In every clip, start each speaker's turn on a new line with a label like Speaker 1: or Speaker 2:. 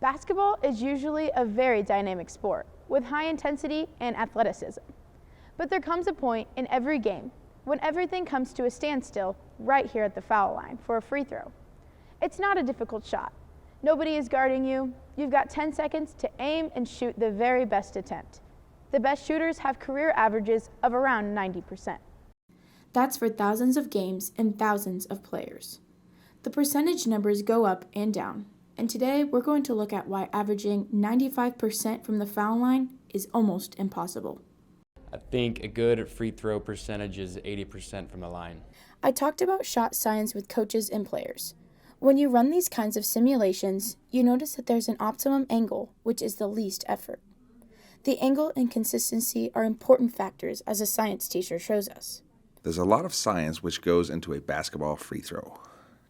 Speaker 1: Basketball is usually a very dynamic sport with high intensity and athleticism. But there comes a point in every game when everything comes to a standstill right here at the foul line for a free throw. It's not a difficult shot. Nobody is guarding you. You've got 10 seconds to aim and shoot the very best attempt. The best shooters have career averages of around 90%.
Speaker 2: That's for thousands of games and thousands of players. The percentage numbers go up and down, and today we're going to look at why averaging 95% from the foul line is almost impossible.
Speaker 3: I think a good free throw percentage is 80% from the line.
Speaker 2: I talked about shot science with coaches and players. When you run these kinds of simulations, you notice that there's an optimum angle, which is the least effort. The angle and consistency are important factors, as a science teacher shows us.
Speaker 4: There's a lot of science which goes into a basketball free throw.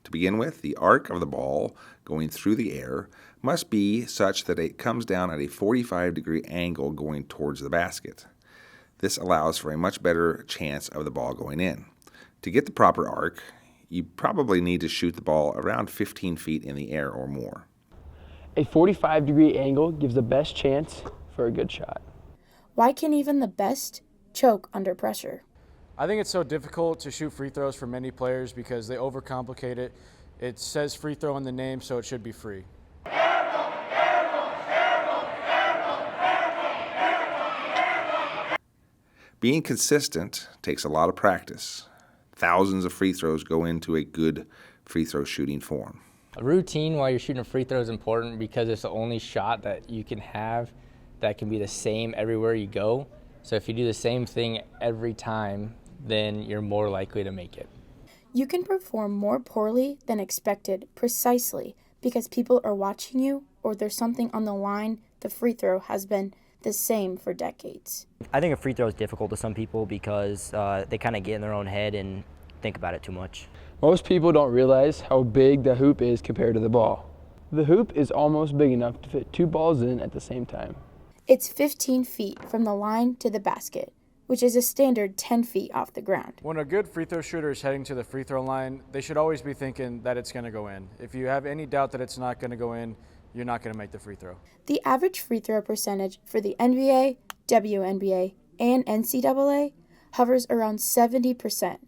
Speaker 4: To begin with, the arc of the ball going through the air must be such that it comes down at a 45-degree angle going towards the basket. This allows for a much better chance of the ball going in. To get the proper arc, you probably need to shoot the ball around 15 feet in the air or more.
Speaker 5: A 45-degree angle gives the best chance for a good shot.
Speaker 2: Why can even the best choke under pressure?
Speaker 6: I think it's so difficult to shoot free throws for many players because they overcomplicate it. It says free throw in the name, so it should be free.
Speaker 4: Being consistent takes a lot of practice. Thousands of free throws go into a good free throw shooting form.
Speaker 7: A routine while you're shooting a free throw is important because it's the only shot that you can have that can be the same everywhere you go. So if you do the same thing every time, then you're more likely to make it.
Speaker 2: You can perform more poorly than expected precisely because people are watching you or there's something on the line. The free throw has been the same for decades.
Speaker 8: I think a free throw is difficult to some people because they kind of get in their own head and think about it too much.
Speaker 5: Most people don't realize how big the hoop is compared to the ball. The hoop is almost big enough to fit two balls in at the same time.
Speaker 2: It's 15 feet from the line to the basket, which is a standard 10 feet off the ground.
Speaker 6: When a good free throw shooter is heading to the free throw line, they should always be thinking that it's going to go in. If you have any doubt that it's not going to go in, you're not going to make the free throw.
Speaker 2: The average free throw percentage for the NBA, WNBA, and NCAA hovers around 70%,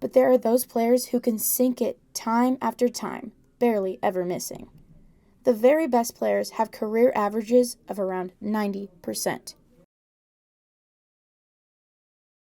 Speaker 2: but there are those players who can sink it time after time, barely ever missing. The very best players have career averages of around 90%.